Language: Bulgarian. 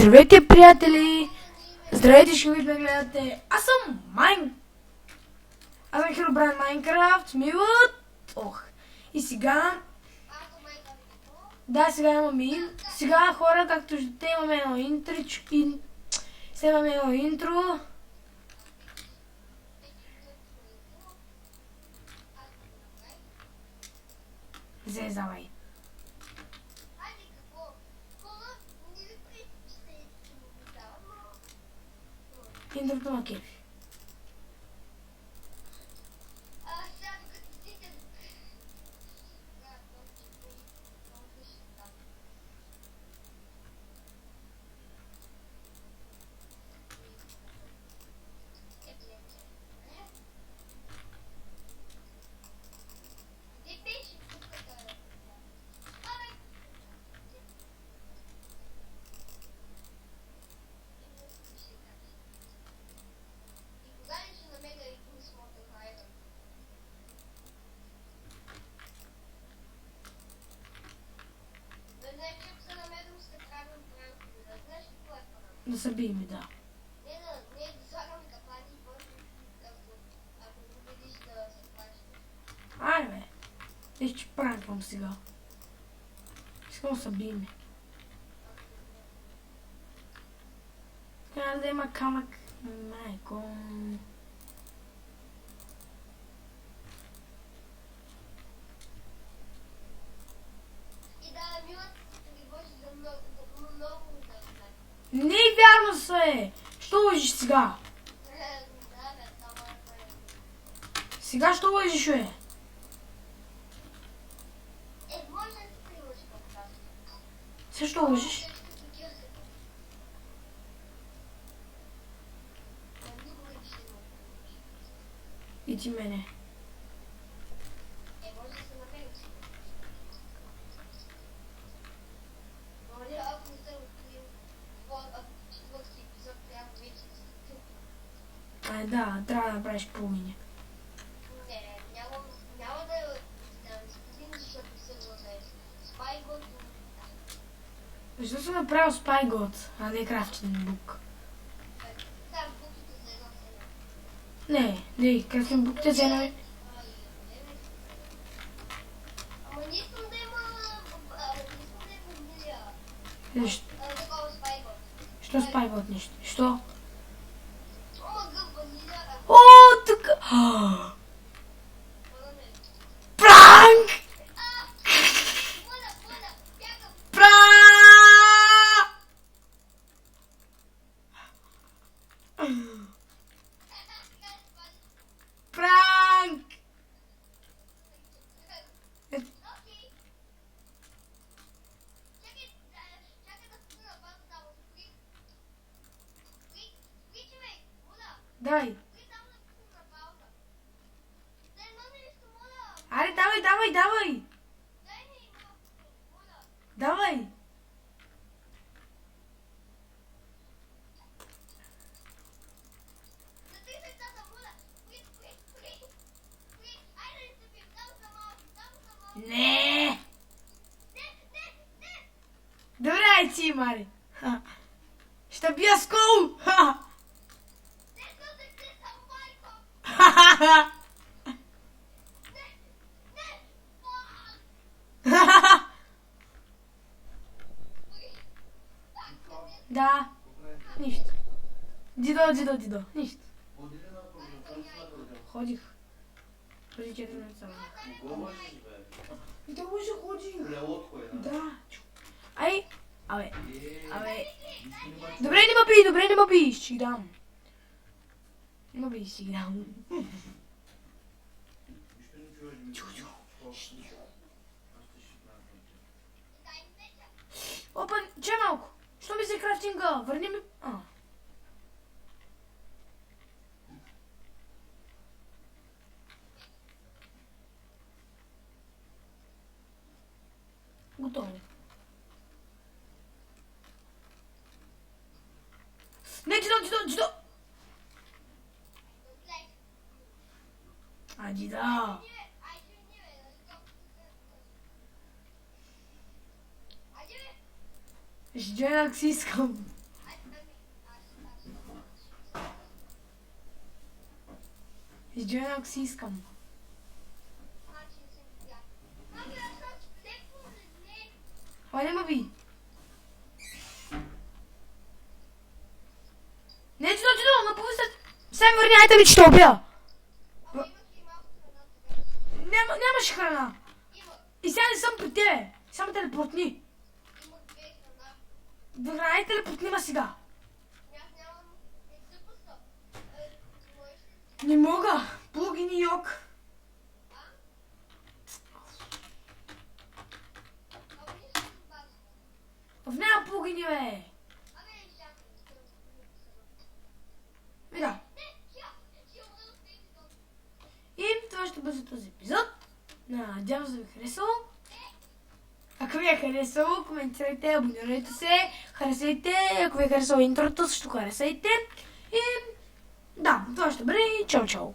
Здравейте, приятели! Здравейте, ще ви да гледате. Аз съм Херобрайн Майнкрафт, Милът. И сега... Да, сега имаме Сега, хора, както ще имаме едно Сега имаме едно интро. Зезавай. Интрото на кефи. Да се бием, да. Айде, бе. Виж, че пранквам сега. Искам да се бием. Трябва да има камък. Майко. Не е вярно се! Що лъжиш сега? Сега що лъжиш, бе? Сега що лъжиш? И ти мене. Да, трябва да направиш промени. Няма да сподим, защото се владее. Спайгот. Защо съм направил спайгот, а не крафтинг бук? Там буките за едно се. Не, крафтинг буките за едно. Ама не искам да има... милия. Такова спайгот. Що спайгот нещо? Що? Ама гъб ванилия. О, така! Пранк! Пранк! Давай! Аре, давай! Давай! Не! Добре, ай ти, Мари! Ще бия с кол! Да. Нищо. Дидо. Нищо. Ходих. Преди 4 месеца. И той ще ходи. Да. Ай. Абе. Добре, не ме бий, ще ги дам. Не ме бий, ще ги дам. Опа, че малко? Що ми се крафтинга? Върни ми... Готово. Не, Дидо! Дидо! Ще джойнах си искам. Изджойна, ако си искам. Значи не съм видял. Ами аз съм леко не. Хайде, маби. Не, че да, напълно се... Сем върни, айде ми, че те убия. Ама имах и малко храна тогава. Нямаш храна. Има. И сега не съм при тебе. Само телепортни. Имах 2 храна. Добре, айде телепортни ма сега. Аз нямам. Не се пуска. Можеш ли? Не мога. Плагини йог. Ама не съм база. В нея плагини, бе. Абе, не чакай. Вида. Не, я мога да стейте до. И това ще бъде този епизод. Надявам се да ви е харесало. Ако ви е харесало, коментирайте, абонирайте се, харесайте. Ако ви е харесало интрото, също харесайте. И да, това ще бъде. Чао, чао.